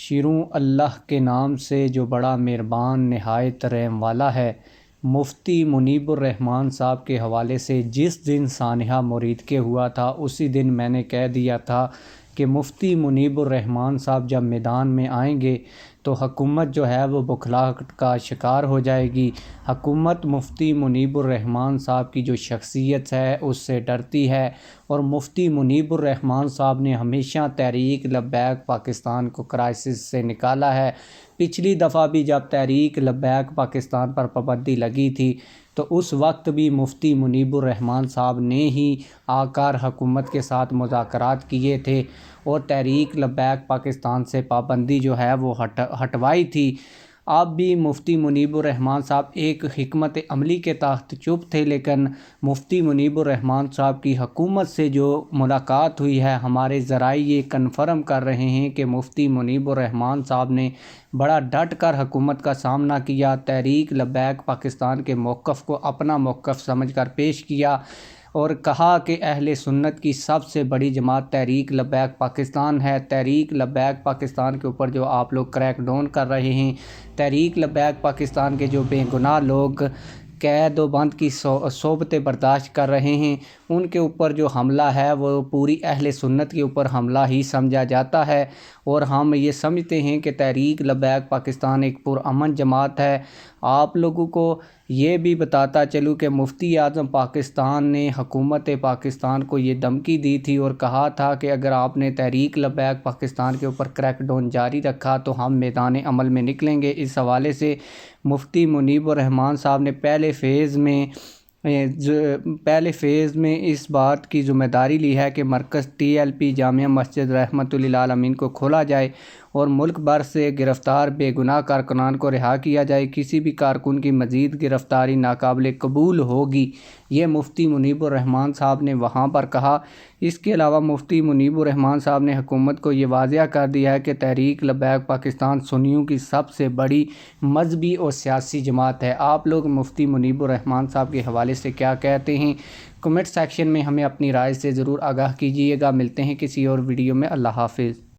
شروع اللہ کے نام سے جو بڑا مہربان نہایت رحم والا ہے۔ مفتی منیب الرحمن صاحب کے حوالے سے جس دن سانحہ مرید کے ہوا تھا اسی دن میں نے کہہ دیا تھا کہ مفتی منیب الرحمن صاحب جب میدان میں آئیں گے تو حکومت جو ہے وہ بکھلاہٹ کا شکار ہو جائے گی۔ حکومت مفتی منیب الرحمن صاحب کی جو شخصیت ہے اس سے ڈرتی ہے، اور مفتی منیب الرحمن صاحب نے ہمیشہ تحریک لبیک پاکستان کو کرائسس سے نکالا ہے۔ پچھلی دفعہ بھی جب تحریک لبیک پاکستان پر پابندی لگی تھی تو اس وقت بھی مفتی منیب الرحمن صاحب نے ہی آ کر حکومت کے ساتھ مذاکرات کیے تھے اور تحریک لبیک پاکستان سے پابندی جو ہے وہ ہٹوائی تھی۔ اب بھی مفتی منیب الرحمن صاحب ایک حکمت عملی کے تحت چپ تھے، لیکن مفتی منیب الرحمن صاحب کی حکومت سے جو ملاقات ہوئی ہے، ہمارے ذرائع یہ کنفرم کر رہے ہیں کہ مفتی منیب الرحمن صاحب نے بڑا ڈٹ کر حکومت کا سامنا کیا، تحریک لبیک پاکستان کے موقف کو اپنا موقف سمجھ کر پیش کیا اور کہا کہ اہل سنت کی سب سے بڑی جماعت تحریک لبیک پاکستان ہے۔ تحریک لبیک پاکستان کے اوپر جو آپ لوگ کریک ڈاؤن کر رہے ہیں، تحریک لبیک پاکستان کے جو بے گناہ لوگ قید و بند کی صحبتیں برداشت کر رہے ہیں، ان کے اوپر جو حملہ ہے وہ پوری اہل سنت کے اوپر حملہ ہی سمجھا جاتا ہے، اور ہم یہ سمجھتے ہیں کہ تحریک لبیک پاکستان ایک پرامن جماعت ہے۔ آپ لوگوں کو یہ بھی بتاتا چلوں کہ مفتی اعظم پاکستان نے حکومت پاکستان کو یہ دھمکی دی تھی اور کہا تھا کہ اگر آپ نے تحریک لبیک پاکستان کے اوپر کریک ڈاؤن جاری رکھا تو ہم میدان عمل میں نکلیں گے۔ اس حوالے سے مفتی منیب الرحمن صاحب نے پہلے فیز میں اس بات کی ذمہ داری لی ہے کہ مرکز TLP جامع مسجد رحمت للعالمین کو کھولا جائے اور ملک بھر سے گرفتار بے گناہ کارکنان کو رہا کیا جائے۔ کسی بھی کارکن کی مزید گرفتاری ناقابل قبول ہوگی، یہ مفتی منیب الرحمن صاحب نے وہاں پر کہا۔ اس کے علاوہ مفتی منیب الرحمن صاحب نے حکومت کو یہ واضح کر دیا ہے کہ تحریک لبیک پاکستان سنیوں کی سب سے بڑی مذہبی اور سیاسی جماعت ہے۔ آپ لوگ مفتی منیب الرحمن صاحب کے حوالے سے کیا کہتے ہیں؟ کمنٹ سیکشن میں ہمیں اپنی رائے سے ضرور آگاہ کیجیے گا۔ ملتے ہیں کسی اور ویڈیو میں۔ اللہ حافظ۔